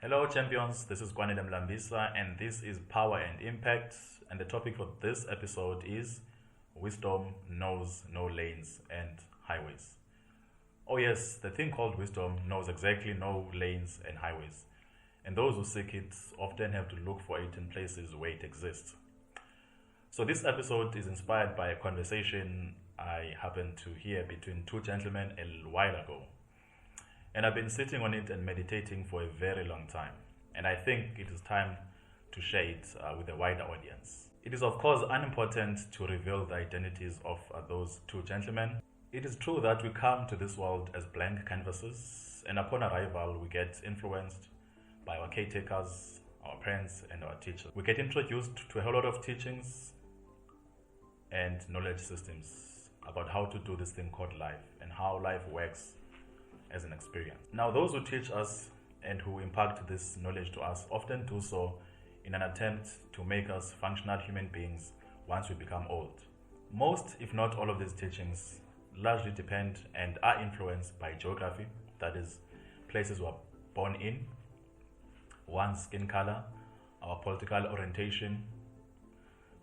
Hello champions, this is Kwanele Mlambisa and this is Power and Impact, and the topic for this episode is Wisdom knows no lanes and highways. Oh yes, the thing called wisdom knows exactly no lanes and highways, and those who seek it often have to look for it in places where it exists. So this episode is inspired by a conversation I happened to hear between two gentlemen a while ago. And I've been sitting on it and meditating for a very long time. And I think it is time to share it with a wider audience. It is of course unimportant to reveal the identities of those two gentlemen. It is true that we come to this world as blank canvases, and upon arrival we get influenced by our caretakers, our parents and our teachers. We get introduced to a whole lot of teachings and knowledge systems about how to do this thing called life and how life works as an experience. Now, those who teach us and who impart this knowledge to us often do so in an attempt to make us functional human beings once we become old. Most, if not all of these teachings, largely depend and are influenced by geography, that is, places we are born in, one's skin color, our political orientation,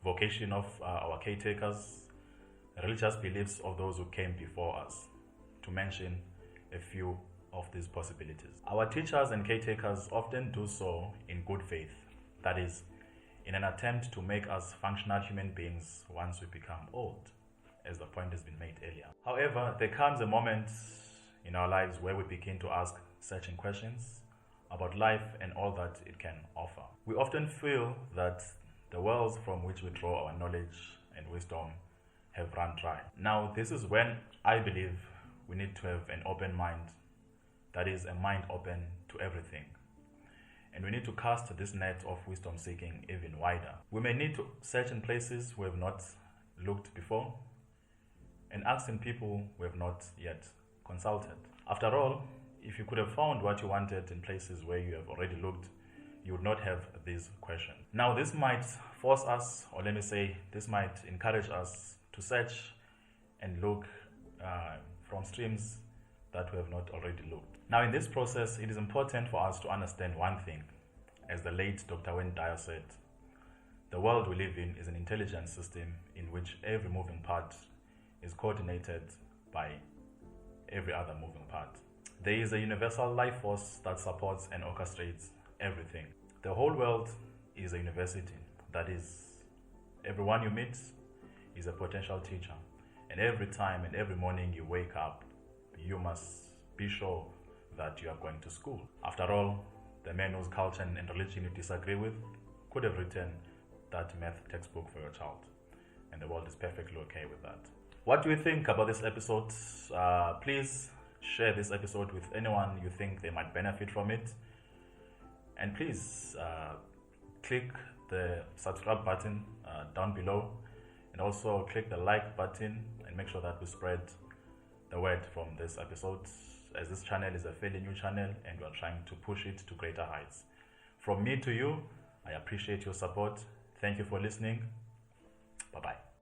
vocation of our caretakers, religious beliefs of those who came before us, to mention a few of these possibilities. Our teachers and caretakers often do so in good faith, that is, in an attempt to make us functional human beings once we become old, as the point has been made earlier. However, there comes a moment in our lives where we begin to ask searching questions about life and all that it can offer. We often feel that the wells from which we draw our knowledge and wisdom have run dry. Now, this is when I believe we need to have an open mind, that is, a mind open to everything. And we need to cast this net of wisdom seeking even wider. We may need to search in places we have not looked before and ask in people we have not yet consulted. After all, if you could have found what you wanted in places where you have already looked, you would not have these questions. Now, this might force us, or let me say, this might encourage us to search and look from streams that we have not already looked. Now, in this process, it is important for us to understand one thing. As the late Dr. Wayne Dyer said, the world we live in is an intelligence system in which every moving part is coordinated by every other moving part. There is a universal life force that supports and orchestrates everything. The whole world is a university. That is, everyone you meet is a potential teacher. And every time and every morning you wake up, you must be sure that you are going to school. After all, the man whose culture and religion you disagree with could have written that math textbook for your child. And the world is perfectly okay with that. What do you think about this episode? Please share this episode with anyone you think they might benefit from it. And please click the subscribe button down below, and also click the like button and make sure that we spread the word from this episode, as this channel is a fairly new channel and we are trying to push it to greater heights. From me to you, I appreciate your support. Thank you for listening. Bye-bye.